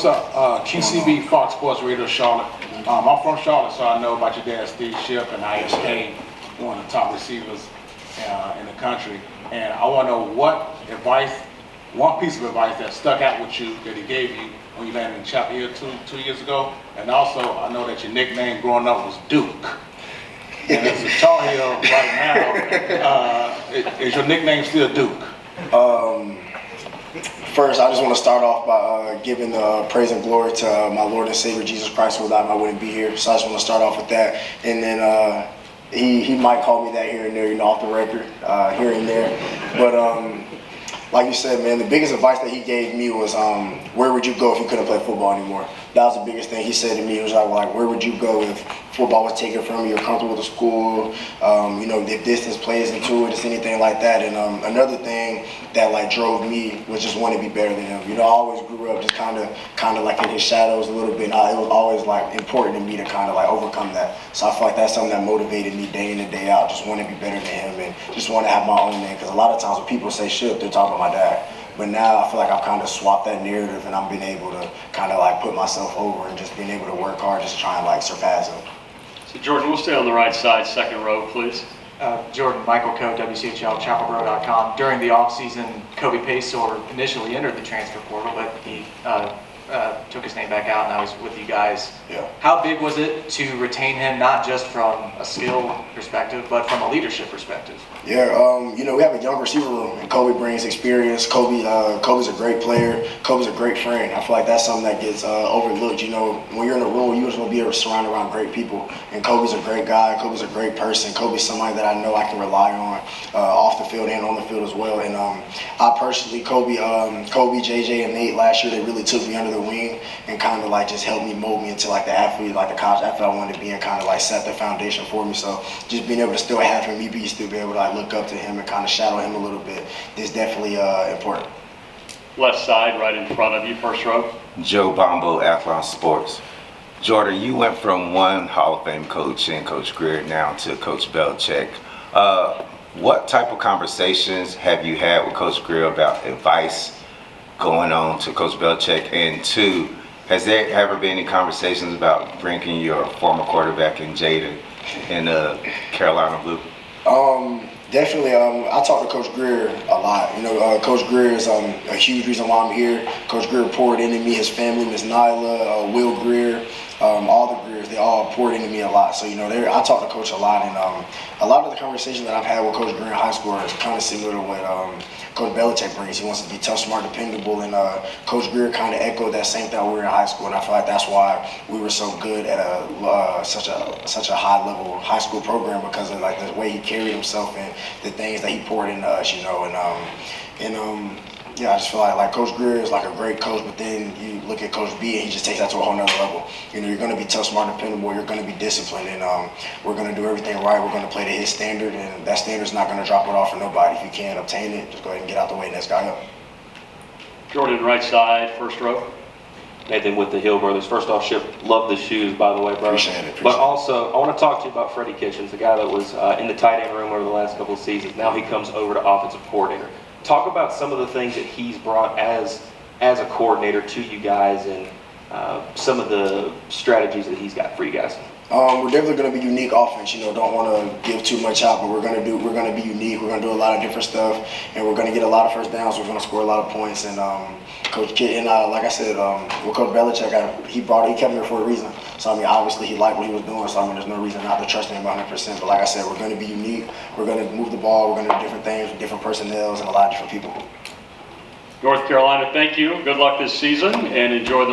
What's up? QCB Fox Sports Radio Charlotte. I'm from Charlotte, so I know about your dad, Steve Shipp, and how he became one of the top receivers in the country. And I want to know what advice, one piece of advice that stuck out with you that he gave you when you landed in Chapel Hill two years ago. And also, I know that your nickname growing up was Duke. And as a Tar Heel right now, is your nickname still Duke? First, I just want to start off by giving praise and glory to my Lord and Savior Jesus Christ. Without him, I wouldn't be here. So I just want to start off with that. And then he might call me that here and there, off the record, here and there. But like you said, man, the biggest advice that he gave me was, where would you go if you couldn't play football anymore? That was the biggest thing he said to me. It was like, where would you go if football was taken from you? You're comfortable with the school, if distance plays into it, just anything like that. And another thing that drove me was just wanting to be better than him. I always grew up just kind of like in his shadows a little bit. And it was always important to me to kind of overcome that. So I feel like that's something that motivated me day in and day out. Just want to be better than him and just want to have my own name. Because a lot of times when people say Shipp, they're talking about my dad. But now I feel like I've kind of swapped that narrative and I'm being able to kind of put myself over and just being able to work hard, just try and surpass him. So Jordan, we'll stay on the right side, second row, please. Jordan, Michael Coe, WCHL, chapelboro.com. During the offseason, Kobe Paysour initially entered the transfer portal, but he took his name back out, and now he's with you guys. Yeah. How big was it to retain him, not just from a skill perspective, but from a leadership perspective? Yeah, we have a young receiver room, and Kobe brings experience. Kobe's a great player. Kobe's a great friend. I feel like that's something that gets overlooked. When you're in a room, you just want to be surrounded around great people. And Kobe's a great guy. Kobe's a great person. Kobe's somebody that I know I can rely on off the field and on the field as well. And I personally, Kobe, JJ, and Nate last year, they really took me under the wing and kind of just helped me mold me into the athlete, the college athlete I wanted to be, and kind of set the foundation for me. So just being able to still have him, still be able to look up to him and kind of shadow him a little bit is definitely important. Left side, right in front of you, first row. Joe Bombo, Athlon Sports. Jordan, you went from one Hall of Fame coach and Coach Greer now to Coach Belichick. What type of conversations have you had with Coach Greer about advice going on to Coach Belichick? And two, has there ever been any conversations about bringing your former quarterback in Jada in Carolina Blue? Definitely. I talk to Coach Greer a lot. Coach Greer is a huge reason why I'm here. Coach Greer poured into me, his family, Miss Nyla, Will Greer, all the Greers, they all poured into me a lot. So, I talk to Coach a lot, and a lot of the conversations that I've had with Coach Greer in high school is kind of similar to what Coach Belichick brings. He wants to be tough, smart, dependable, and Coach Greer kind of echoed that same thing when we were in high school, and I feel like that's why we were so good at such a high level high school program, because of the way he carried himself and the things that he poured into us, I just feel like Coach Greer is a great coach, but then you look at Coach B and he just takes that to a whole nother level. You're going to be tough, smart, dependable, you're going to be disciplined, and we're going to do everything right. We're going to play to his standard, and that standard's not going to drop it off for nobody. If you can't obtain it, just go ahead and get out the way, next guy up. Jordan, right side, first row. Nathan with the Hill Brothers. First off, Shipp, love the shoes, by the way, bro. Appreciate it. But also, I want to talk to you about Freddie Kitchens, the guy that was in the tight end room over the last couple of seasons. Now he comes over to offensive coordinator. Talk about some of the things that he's brought as a coordinator to you guys, and some of the strategies that he's got for you guys. We're definitely going to be unique offense. Don't want to give too much out, but we're going to be unique. We're going to do a lot of different stuff, and we're going to get a lot of first downs. We're going to score a lot of points. And Coach Kidd, and like I said, with Coach Belichick, he kept me here for a reason. So obviously he liked what he was doing. So there's no reason not to trust him 100%. But like I said, we're going to be unique. We're going to move the ball. We're going to do different things with different personnel and a lot of different people. North Carolina, thank you. Good luck this season, and enjoy the